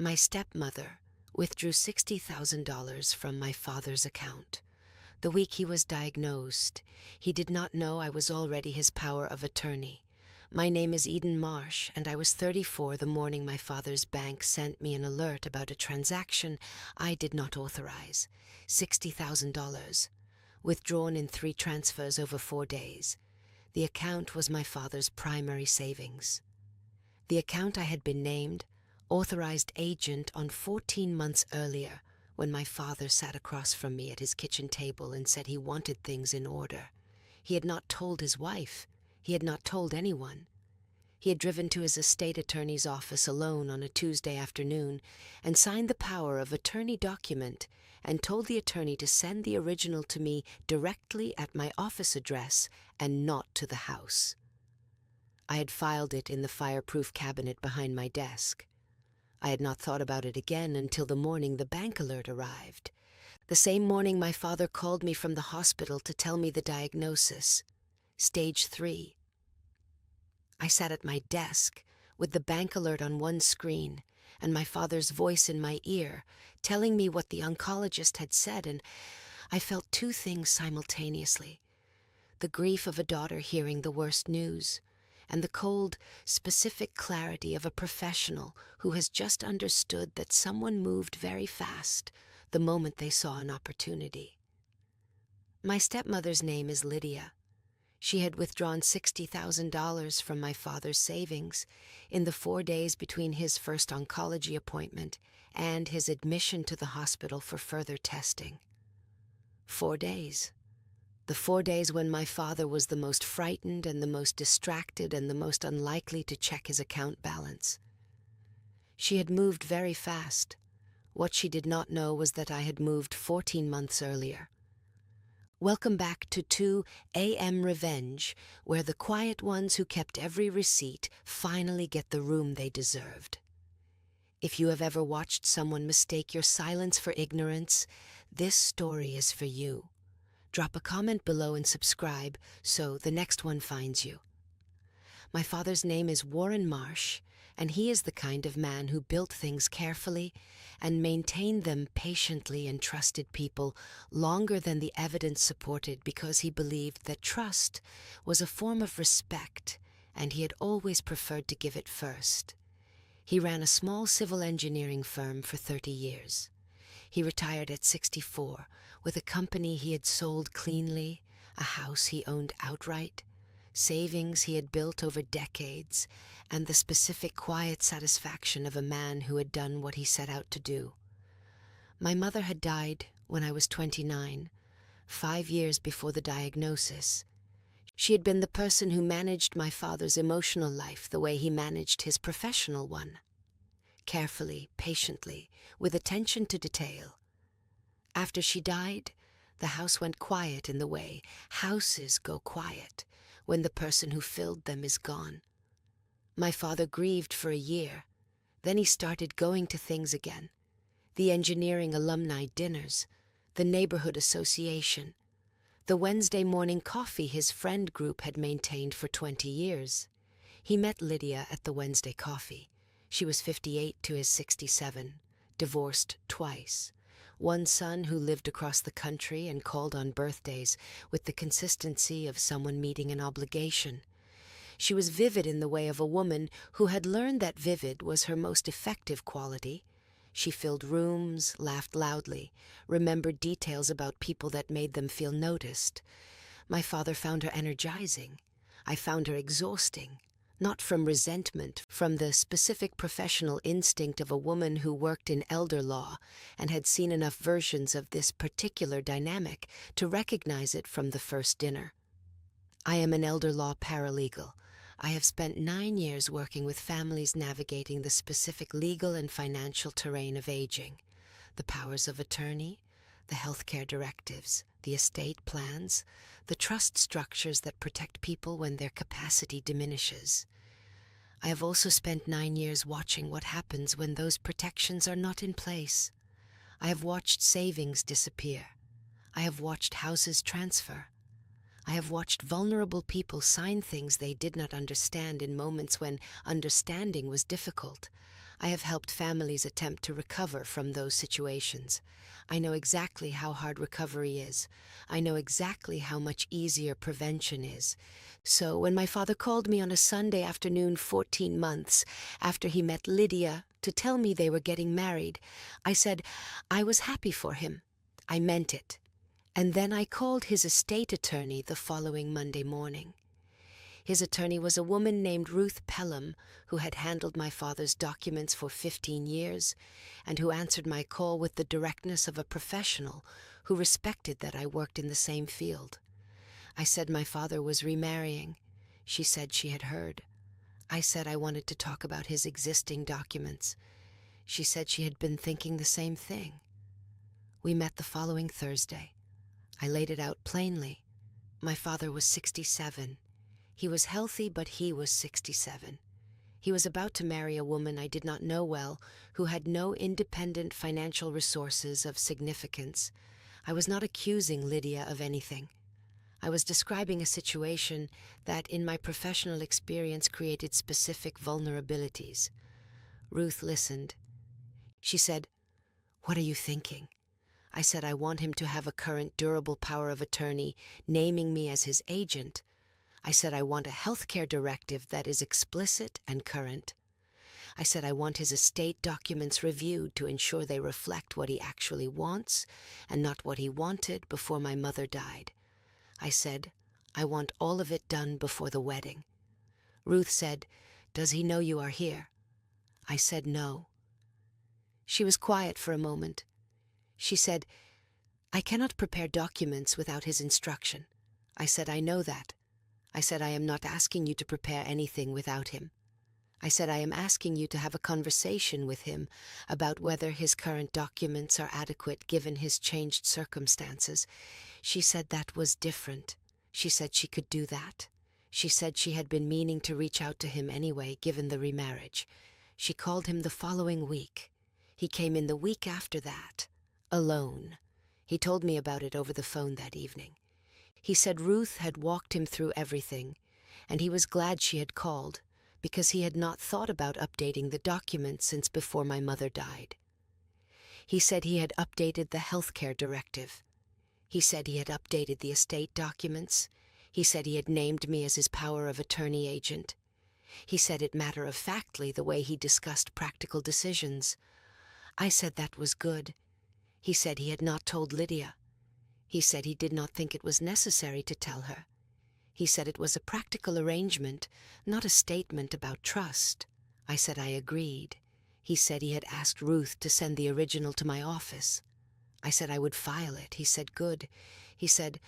My stepmother withdrew $60,000 from my father's account. The week he was diagnosed, he did not know I was already his power of attorney. My name is Eden Marsh, and I was 34 the morning my father's bank sent me an alert about a transaction I did not authorize. $60,000, withdrawn in 3 transfers over 4 days. The account was my father's primary savings. The account I had been named authorized agent on 14 months earlier, when my father sat across from me at his kitchen table and said he wanted things in order. He had not told his wife. He had not told anyone. He had driven to his estate attorney's office alone on a Tuesday afternoon and signed the power of attorney document and told the attorney to send the original to me directly at my office address and not to the house. I had filed it in the fireproof cabinet behind my desk. I had not thought about it again until the morning the bank alert arrived. The same morning my father called me from the hospital to tell me the diagnosis. Stage 3. I sat at my desk with the bank alert on one screen and my father's voice in my ear telling me what the oncologist had said, and I felt 2 things simultaneously. The grief of a daughter hearing the worst news, and the cold, specific clarity of a professional who has just understood that someone moved very fast the moment they saw an opportunity. My stepmother's name is Lydia. She had withdrawn $60,000 from my father's savings in the 4 days between his first oncology appointment and his admission to the hospital for further testing. 4 days. The 4 days when my father was the most frightened and the most distracted and the most unlikely to check his account balance. She had moved very fast. What she did not know was that I had moved 14 months earlier. Welcome back to 2 a.m. Revenge, where the quiet ones who kept every receipt finally get the room they deserved. If you have ever watched someone mistake your silence for ignorance, this story is for you. Drop a comment below and subscribe so the next one finds you. My father's name is Warren Marsh, and he is the kind of man who built things carefully and maintained them patiently and trusted people longer than the evidence supported, because he believed that trust was a form of respect and he had always preferred to give it first. He ran a small civil engineering firm for 30 years. He retired at 64 with a company he had sold cleanly, a house he owned outright, savings he had built over decades, and the specific quiet satisfaction of a man who had done what he set out to do. My mother had died when I was 29, 5 years before the diagnosis. She had been the person who managed my father's emotional life the way he managed his professional one. Carefully, patiently, with attention to detail. After she died, the house went quiet in the way houses go quiet when the person who filled them is gone. My father grieved for a year. Then he started going to things again. The engineering alumni dinners, the neighborhood association, the Wednesday morning coffee his friend group had maintained for 20 years. He met Lydia at the Wednesday coffee. She was 58 to his 67, divorced twice. One son who lived across the country and called on birthdays with the consistency of someone meeting an obligation. She was vivid in the way of a woman who had learned that vivid was her most effective quality. She filled rooms, laughed loudly, remembered details about people that made them feel noticed. My father found her energizing. I found her exhausting. Not from resentment, from the specific professional instinct of a woman who worked in elder law and had seen enough versions of this particular dynamic to recognize it from the first dinner. I am an elder law paralegal. I have spent 9 years working with families navigating the specific legal and financial terrain of aging, the powers of attorney, the healthcare directives, the estate plans, the trust structures that protect people when their capacity diminishes. I have also spent 9 years watching what happens when those protections are not in place. I have watched savings disappear. I have watched houses transfer. I have watched vulnerable people sign things they did not understand in moments when understanding was difficult. I have helped families attempt to recover from those situations. I know exactly how hard recovery is. I know exactly how much easier prevention is. So when my father called me on a Sunday afternoon 14 months after he met Lydia to tell me they were getting married, I said I was happy for him. I meant it. And then I called his estate attorney the following Monday morning. His attorney was a woman named Ruth Pelham, who had handled my father's documents for 15 years, and who answered my call with the directness of a professional who respected that I worked in the same field. I said my father was remarrying. She said she had heard. I said I wanted to talk about his existing documents. She said she had been thinking the same thing. We met the following Thursday. I laid it out plainly. My father was 67. He was healthy, but he was 67. He was about to marry a woman I did not know well, who had no independent financial resources of significance. I was not accusing Lydia of anything. I was describing a situation that, in my professional experience, created specific vulnerabilities. Ruth listened. She said, "What are you thinking?" I said I want him to have a current durable power of attorney, naming me as his agent. I said I want a healthcare directive that is explicit and current. I said I want his estate documents reviewed to ensure they reflect what he actually wants and not what he wanted before my mother died. I said I want all of it done before the wedding. Ruth said, "Does he know you are here?" I said no. She was quiet for a moment. She said, "I cannot prepare documents without his instruction." I said, "I know that." I said, "I am not asking you to prepare anything without him." I said, "I am asking you to have a conversation with him about whether his current documents are adequate given his changed circumstances." She said that was different. She said she could do that. She said she had been meaning to reach out to him anyway, given the remarriage. She called him the following week. He came in the week after that, alone. He told me about it over the phone that evening. He said Ruth had walked him through everything, and he was glad she had called, because he had not thought about updating the documents since before my mother died. He said he had updated the healthcare directive. He said he had updated the estate documents. He said he had named me as his power of attorney agent. He said it matter-of-factly the way he discussed practical decisions. I said that was good. He said he had not told Lydia. He said he did not think it was necessary to tell her. He said it was a practical arrangement, not a statement about trust. I said I agreed. He said he had asked Ruth to send the original to my office. I said I would file it. He said good. He said,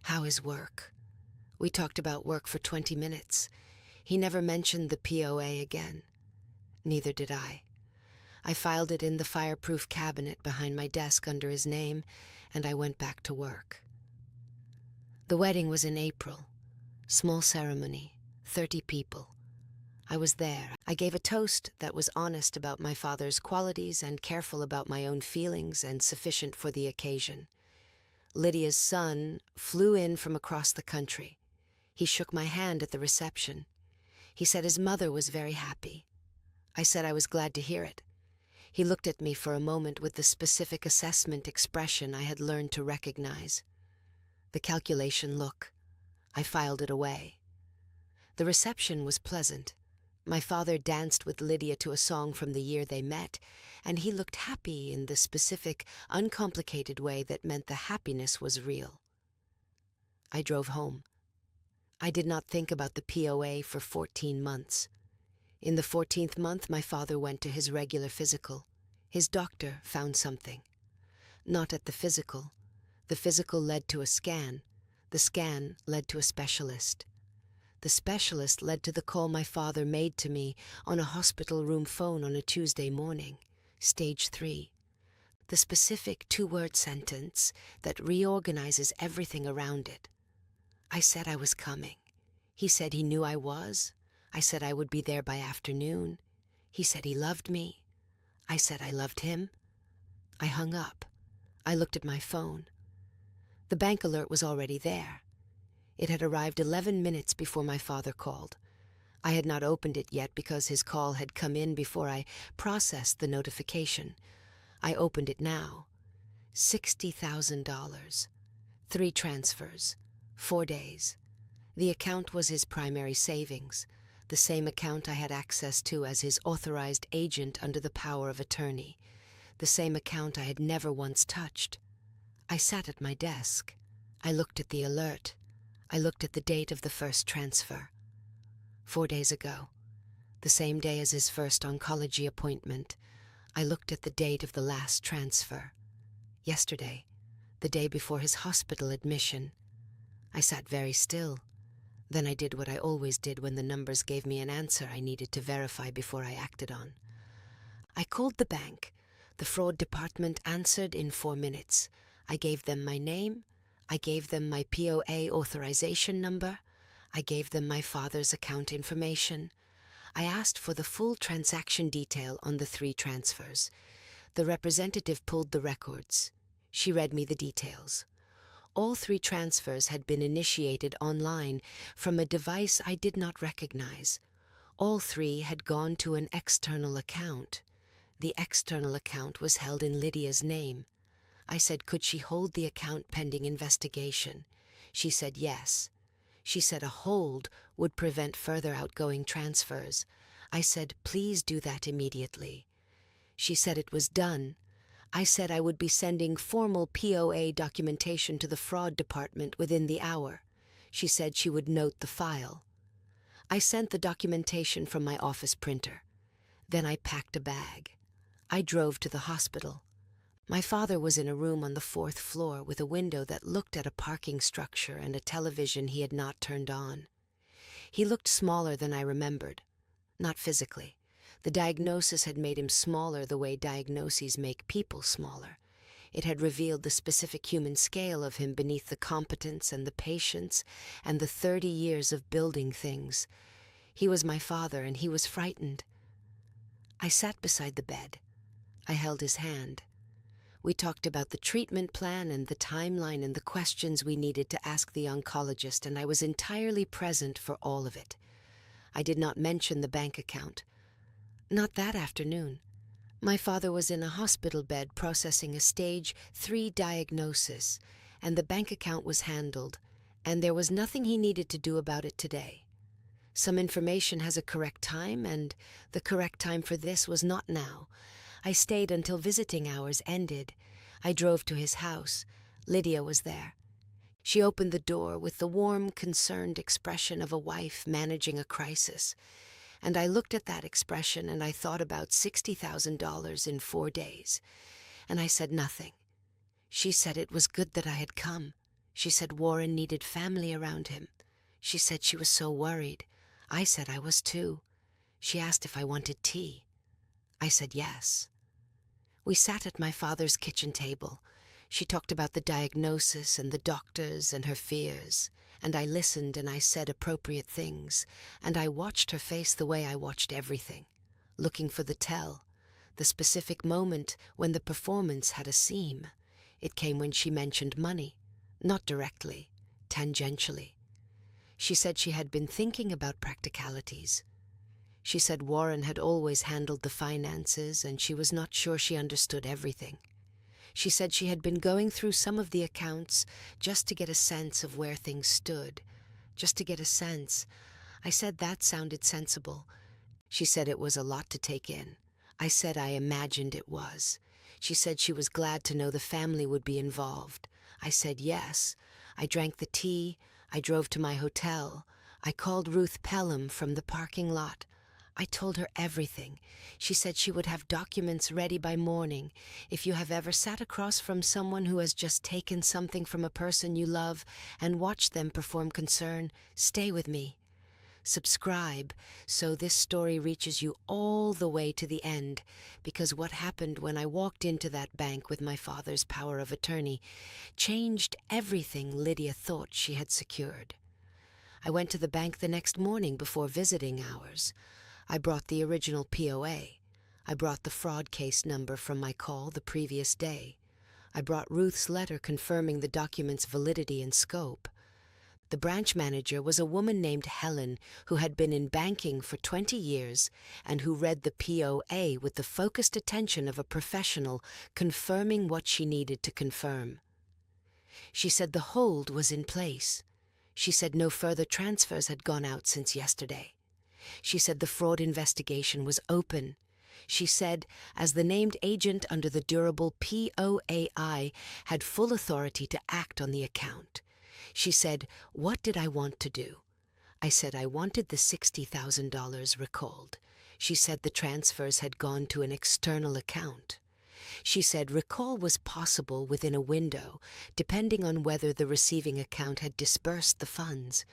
"How is work?" We talked about work for 20 minutes. He never mentioned the POA again. Neither did I. I filed it in the fireproof cabinet behind my desk under his name, and I went back to work. The wedding was in April. Small ceremony, 30 people. I was there. I gave a toast that was honest about my father's qualities and careful about my own feelings and sufficient for the occasion. Lydia's son flew in from across the country. He shook my hand at the reception. He said his mother was very happy. I said I was glad to hear it. He looked at me for a moment with the specific assessment expression I had learned to recognize. The calculation look. I filed it away. The reception was pleasant. My father danced with Lydia to a song from the year they met, and he looked happy in the specific, uncomplicated way that meant the happiness was real. I drove home. I did not think about the POA for 14 months. In the 14th month, my father went to his regular physical. His doctor found something. Not at the physical. The physical led to a scan. The scan led to a specialist. The specialist led to the call my father made to me on a hospital room phone on a Tuesday morning, stage 3. The specific 2-word sentence that reorganizes everything around it. I said I was coming. He said he knew I was. I said I would be there by afternoon. He said he loved me. I said I loved him. I hung up. I looked at my phone. The bank alert was already there. It had arrived 11 minutes before my father called. I had not opened it yet because his call had come in before I processed the notification. I opened it now. $60,000. 3 transfers. 4 days. The account was his primary savings, the same account I had access to as his authorized agent under the power of attorney, the same account I had never once touched. I sat at my desk. I looked at the alert. I looked at the date of the first transfer. 4 days ago, the same day as his first oncology appointment, I looked at the date of the last transfer. Yesterday, the day before his hospital admission. I sat very still. Then I did what I always did when the numbers gave me an answer I needed to verify before I acted on. I called the bank. The fraud department answered in 4 minutes. I gave them my name. I gave them my POA authorization number. I gave them my father's account information. I asked for the full transaction detail on the 3 transfers. The representative pulled the records. She read me the details. All 3 transfers had been initiated online from a device I did not recognize. All 3 had gone to an external account. The external account was held in Lydia's name. I said, could she hold the account pending investigation? She said yes. She said a hold would prevent further outgoing transfers. I said, please do that immediately. She said it was done. I said I would be sending formal POA documentation to the fraud department within the hour. She said she would note the file. I sent the documentation from my office printer. Then I packed a bag. I drove to the hospital. My father was in a room on the 4th floor with a window that looked at a parking structure and a television he had not turned on. He looked smaller than I remembered. Not physically. The diagnosis had made him smaller the way diagnoses make people smaller. It had revealed the specific human scale of him beneath the competence and the patience and the 30 years of building things. He was my father, and he was frightened. I sat beside the bed. I held his hand. We talked about the treatment plan and the timeline and the questions we needed to ask the oncologist, and I was entirely present for all of it. I did not mention the bank account. Not that afternoon. My father was in a hospital bed processing a stage 3 diagnosis, and the bank account was handled, and there was nothing he needed to do about it today. Some information has a correct time, and the correct time for this was not now. I stayed until visiting hours ended. I drove to his house. Lydia was there. She opened the door with the warm, concerned expression of a wife managing a crisis. And I looked at that expression and I thought about $60,000 in 4 days. And I said nothing. She said it was good that I had come. She said Warren needed family around him. She said she was so worried. I said I was too. She asked if I wanted tea. I said yes. We sat at my father's kitchen table. She talked about the diagnosis and the doctors and her fears. And I listened and I said appropriate things, and I watched her face the way I watched everything, looking for the tell, the specific moment when the performance had a seam. It came when she mentioned money, not directly, tangentially. She said she had been thinking about practicalities. She said Warren had always handled the finances and she was not sure she understood everything. She said she had been going through some of the accounts just to get a sense of where things stood, just to get a sense. I said that sounded sensible. She said it was a lot to take in. I said I imagined it was. She said she was glad to know the family would be involved. I said yes. I drank the tea. I drove to my hotel. I called Ruth Pelham from the parking lot. I told her everything. She said she would have documents ready by morning. If you have ever sat across from someone who has just taken something from a person you love and watched them perform concern, stay with me. Subscribe so this story reaches you all the way to the end, because what happened when I walked into that bank with my father's power of attorney changed everything Lydia thought she had secured. I went to the bank the next morning before visiting hours. I brought the original POA. I brought the fraud case number from my call the previous day. I brought Ruth's letter confirming the document's validity and scope. The branch manager was a woman named Helen who had been in banking for 20 years and who read the POA with the focused attention of a professional, confirming what she needed to confirm. She said the hold was in place. She said no further transfers had gone out since yesterday. She said the fraud investigation was open. She said, as the named agent under the durable POAI, had full authority to act on the account. She said, what did I want to do? I said I wanted the $60,000 recalled. She said the transfers had gone to an external account. She said recall was possible within a window, depending on whether the receiving account had disbursed the funds.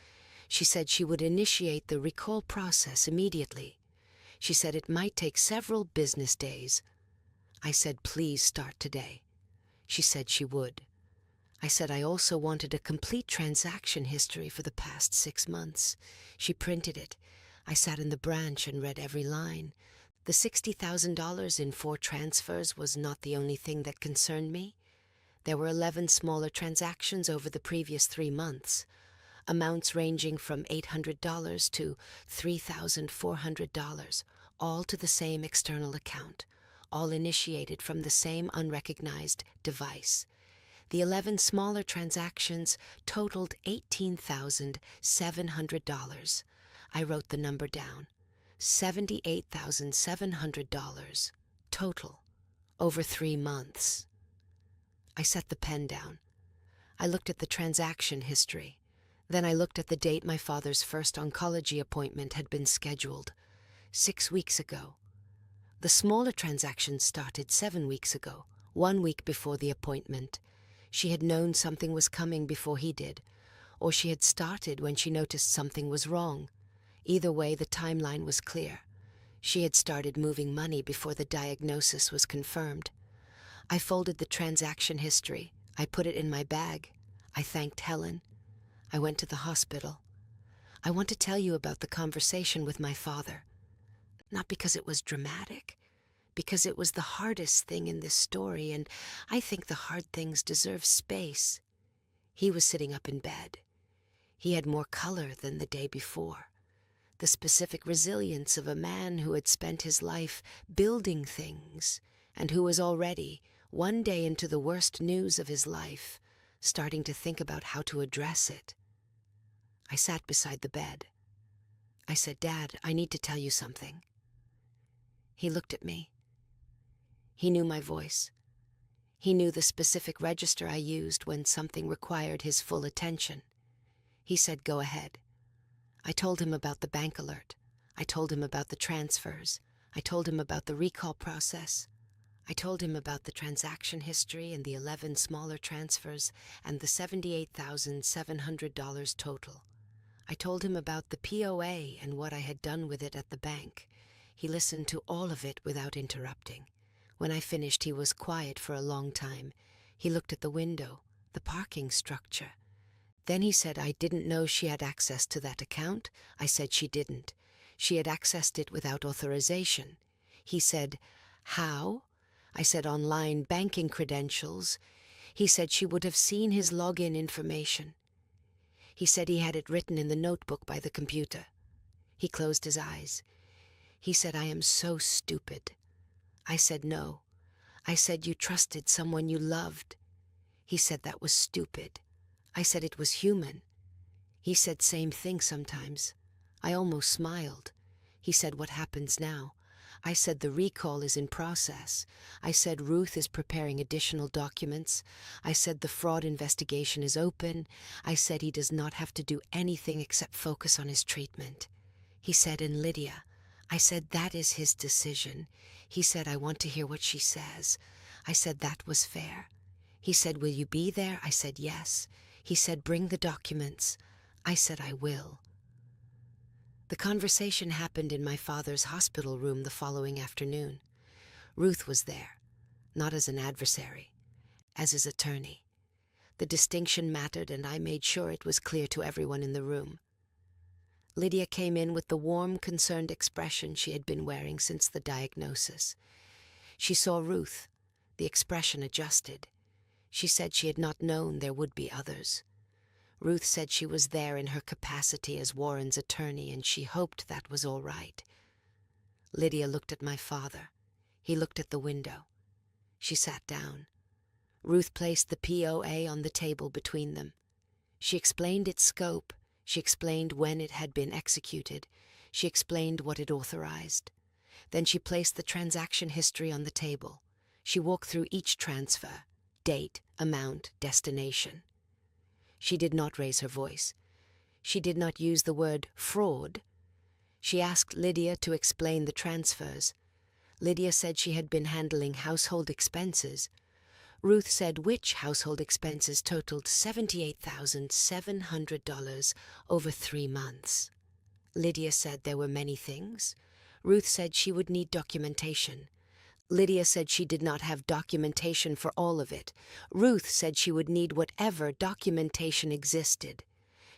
She said she would initiate the recall process immediately. She said it might take several business days. I said, please start today. She said she would. I said I also wanted a complete transaction history for the past 6 months. She printed it. I sat in the branch and read every line. The $60,000 in 4 transfers was not the only thing that concerned me. There were 11 smaller transactions over the previous 3 months, amounts ranging from $800 to $3,400, all to the same external account, all initiated from the same unrecognized device. The 11 smaller transactions totaled $18,700. I wrote the number down. $78,700 total over 3 months. I set the pen down. I looked at the transaction history. Then I looked at the date my father's first oncology appointment had been scheduled, 6 weeks ago. The smaller transactions started 7 weeks ago, 1 week before the appointment. She had known something was coming before he did, or she had started when she noticed something was wrong. Either way, the timeline was clear. She had started moving money before the diagnosis was confirmed. I folded the transaction history. I put it in my bag. I thanked Helen. I went to the hospital. I want to tell you about the conversation with my father. Not because it was dramatic, because it was the hardest thing in this story, and I think the hard things deserve space. He was sitting up in bed. He had more color than the day before. The specific resilience of a man who had spent his life building things and who was already, 1 day into the worst news of his life, starting to think about how to address it. I sat beside the bed. I said, Dad, I need to tell you something. He looked at me. He knew my voice. He knew the specific register I used when something required his full attention. He said, go ahead. I told him about the bank alert. I told him about the transfers. I told him about the recall process. I told him about the transaction history and the 11 smaller transfers and the $78,700 total. I told him about the POA and what I had done with it at the bank. He listened to all of it without interrupting. When I finished, he was quiet for a long time. He looked at the window, the parking structure. Then he said I didn't know she had access to that account. I said she didn't. She had accessed it without authorization. He said, how? I said online banking credentials. He said she would have seen his login information. He said he had it written in the notebook by the computer. He closed his eyes. He said, I am so stupid. I said, no. I said, you trusted someone you loved. He said that was stupid. I said it was human. He said same thing sometimes. I almost smiled. He said, what happens now? I said the recall is in process. I said Ruth is preparing additional documents. I said the fraud investigation is open. I said he does not have to do anything except focus on his treatment. He said, and Lydia? I said that is his decision. He said, I want to hear what she says. I said that was fair. He said, will you be there? I said, yes. He said, bring the documents. I said, I will. The conversation happened in my father's hospital room the following afternoon. Ruth was there, not as an adversary, as his attorney. The distinction mattered, and I made sure it was clear to everyone in the room. Lydia came in with the warm, concerned expression she had been wearing since the diagnosis. She saw Ruth. The expression adjusted. She said she had not known there would be others. Ruth said she was there in her capacity as Warren's attorney, and she hoped that was all right. Lydia looked at my father. He looked at the window. She sat down. Ruth placed the POA on the table between them. She explained its scope. She explained when it had been executed. She explained what it authorized. Then she placed the transaction history on the table. She walked through each transfer: date, amount, destination. She did not raise her voice. She did not use the word fraud. She asked Lydia to explain the transfers. Lydia said she had been handling household expenses. Ruth said which household expenses totaled $78,700 over 3 months. Lydia said there were many things. Ruth said she would need documentation. Lydia said she did not have documentation for all of it. Ruth said she would need whatever documentation existed.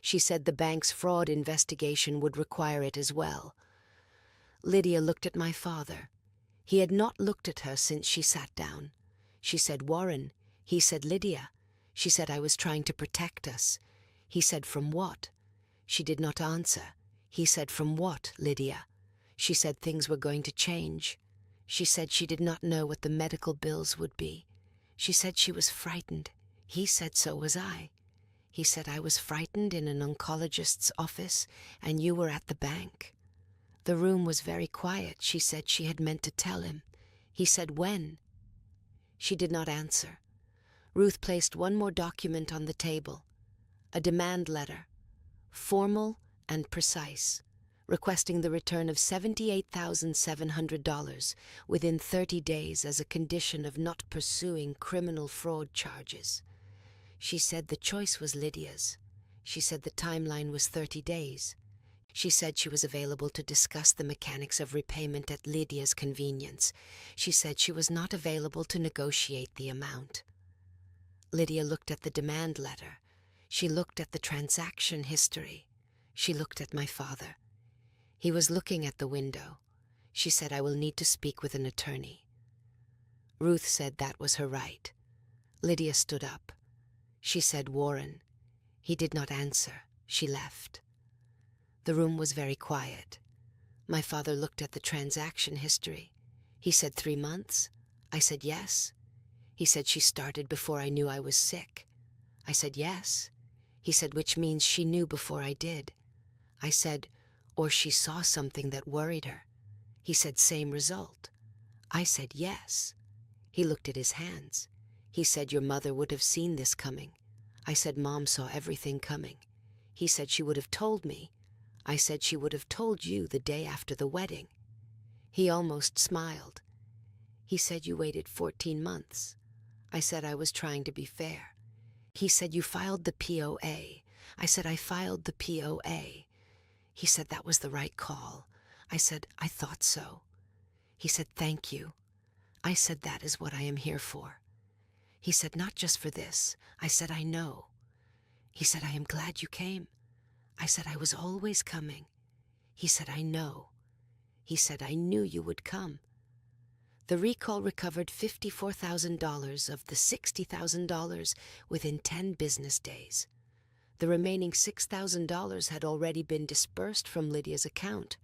She said the bank's fraud investigation would require it as well. Lydia looked at my father. He had not looked at her since she sat down. She said, "Warren." He said, "Lydia." She said, "I was trying to protect us." He said, "From what?" She did not answer. He said, "From what, Lydia?" She said things were going to change. She said she did not know what the medical bills would be. She said she was frightened. He said so was I. He said I was frightened in an oncologist's office, and you were at the bank. The room was very quiet. She said she had meant to tell him. He said, "When?" She did not answer. Ruth placed one more document on the table, a demand letter, formal and precise, requesting the return of $78,700 within 30 days as a condition of not pursuing criminal fraud charges. She said the choice was Lydia's. She said the timeline was 30 days. She said she was available to discuss the mechanics of repayment at Lydia's convenience. She said she was not available to negotiate the amount. Lydia looked at the demand letter. She looked at the transaction history. She looked at my father. He was looking at the window. She said, "I will need to speak with an attorney." Ruth said that was her right. Lydia stood up. She said, "Warren." He did not answer. She left. The room was very quiet. My father looked at the transaction history. He said, 3 months? I said, yes. He said, she started before I knew I was sick. I said, yes. He said, which means she knew before I did. I said, or she saw something that worried her. He said, same result. I said, yes. He looked at his hands. He said, your mother would have seen this coming. I said, Mom saw everything coming. He said she would have told me. I said she would have told you the day after the wedding. He almost smiled. He said, you waited 14 months. I said I was trying to be fair. He said, you filed the POA. I said, I filed the POA. He said, that was the right call. I said, I thought so. He said, thank you. I said, that is what I am here for. He said, not just for this. I said, I know. He said, I am glad you came. I said, I was always coming. He said, I know. He said, I knew you would come. The recall recovered $54,000 of the $60,000 within 10 business days. The remaining $6,000 had already been dispersed from Lydia's account.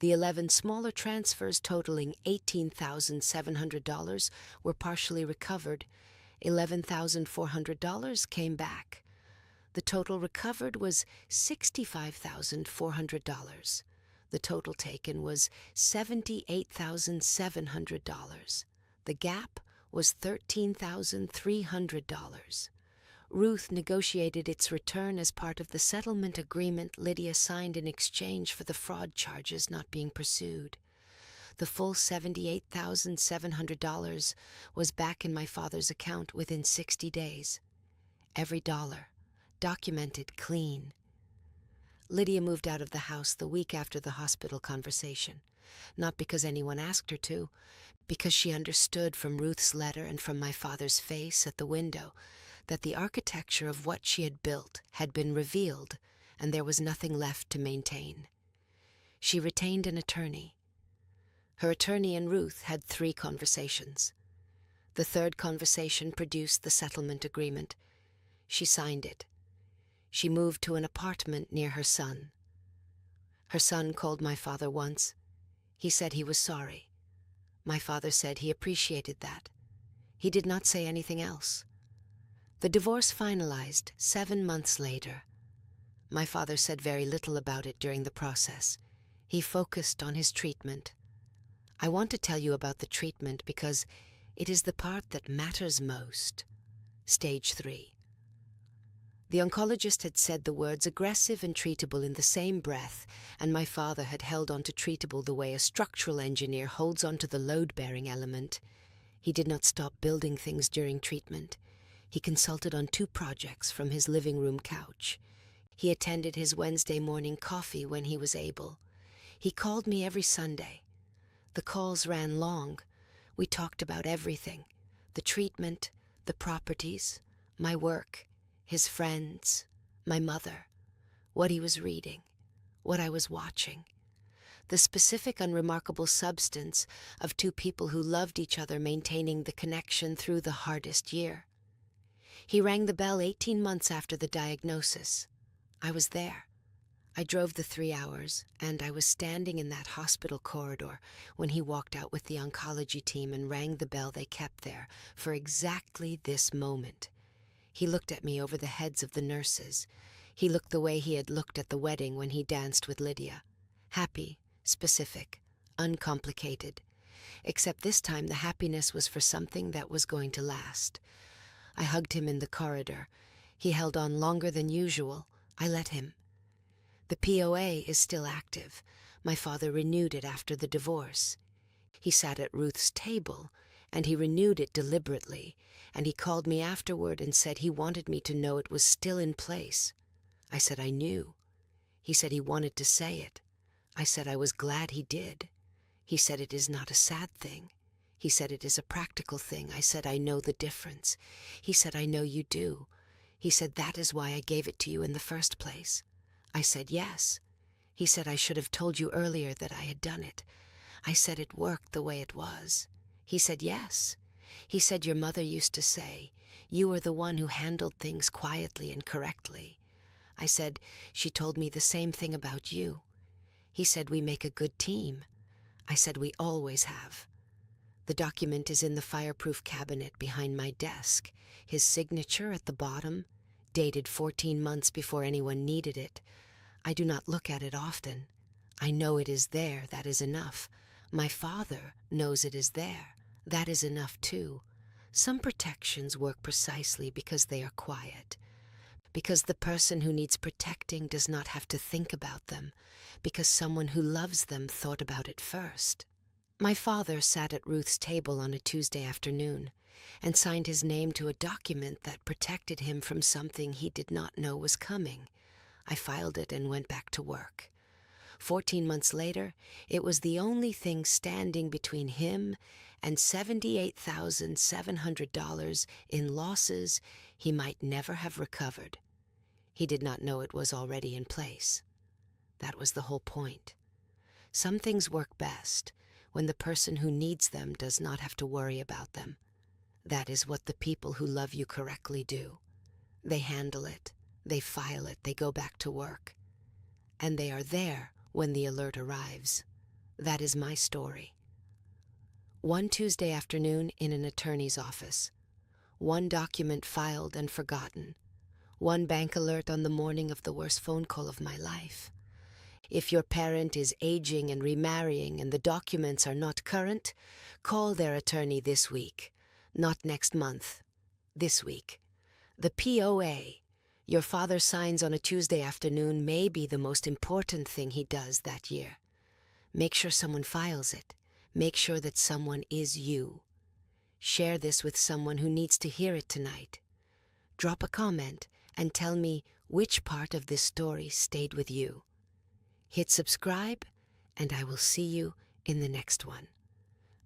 The 11 smaller transfers totaling $18,700 were partially recovered. $11,400 came back. The total recovered was $65,400. The total taken was $78,700. The gap was $13,300. Ruth negotiated its return as part of the settlement agreement Lydia signed in exchange for the fraud charges not being pursued. The full $78,700 was back in my father's account within 60 days. Every dollar. Documented clean. Lydia moved out of the house the week after the hospital conversation, not because anyone asked her to, because she understood from Ruth's letter and from my father's face at the window that the architecture of what she had built had been revealed and there was nothing left to maintain. She retained an attorney. Her attorney and Ruth had 3 conversations. The 3rd conversation produced the settlement agreement. She signed it. She moved to an apartment near her son. Her son called my father once. He said he was sorry. My father said he appreciated that. He did not say anything else. The divorce finalized 7 months later. My father said very little about it during the process. He focused on his treatment. I want to tell you about the treatment because it is the part that matters most. Stage 3. The oncologist had said the words aggressive and treatable in the same breath, and my father had held on to treatable the way a structural engineer holds on to the load-bearing element. He did not stop building things during treatment. He consulted on 2 projects from his living room couch. He attended his Wednesday morning coffee when he was able. He called me every Sunday. The calls ran long. We talked about everything: the treatment, the properties, my work, his friends, my mother, what he was reading, what I was watching, the specific unremarkable substance of 2 people who loved each other maintaining the connection through the hardest year. He rang the bell 18 months after the diagnosis. I was there. I drove the 3 hours, and I was standing in that hospital corridor when he walked out with the oncology team and rang the bell they kept there for exactly this moment. He looked at me over the heads of the nurses. He looked the way he had looked at the wedding when he danced with Lydia. Happy, specific, uncomplicated. Except this time the happiness was for something that was going to last. I hugged him in the corridor. He held on longer than usual. I let him. The POA is still active. My father renewed it after the divorce. He sat at Ruth's table, and he renewed it deliberately, and he called me afterward and said he wanted me to know it was still in place. I said I knew. He said he wanted to say it. I said I was glad he did. He said it is not a sad thing. He said it is a practical thing. I said I know the difference. He said I know you do. He said that is why I gave it to you in the first place. I said yes. He said I should have told you earlier that I had done it. I said it worked the way it was. He said yes. He said your mother used to say, you were the one who handled things quietly and correctly. I said, she told me the same thing about you. He said we make a good team. I said we always have. The document is in the fireproof cabinet behind my desk. His signature at the bottom, dated 14 months before anyone needed it. I do not look at it often. I know it is there, that is enough. My father knows it is there. That is enough too. Some protections work precisely because they are quiet. Because the person who needs protecting does not have to think about them. Because someone who loves them thought about it first. My father sat at Ruth's table on a Tuesday afternoon and signed his name to a document that protected him from something he did not know was coming. I filed it and went back to work. 14 months later, it was the only thing standing between him and $78,700 in losses he might never have recovered. He did not know it was already in place. That was the whole point. Some things work best when the person who needs them does not have to worry about them. That is what the people who love you correctly do. They handle it, they file it, they go back to work. And they are there when the alert arrives. That is my story. One Tuesday afternoon in an attorney's office. One document filed and forgotten. One bank alert on the morning of the worst phone call of my life. If your parent is aging and remarrying and the documents are not current, call their attorney this week. Not next month. This week. The POA your father signs on a Tuesday afternoon may be the most important thing he does that year. Make sure someone files it. Make sure that someone is you. Share this with someone who needs to hear it tonight. Drop a comment and tell me which part of this story stayed with you. Hit subscribe, and I will see you in the next one.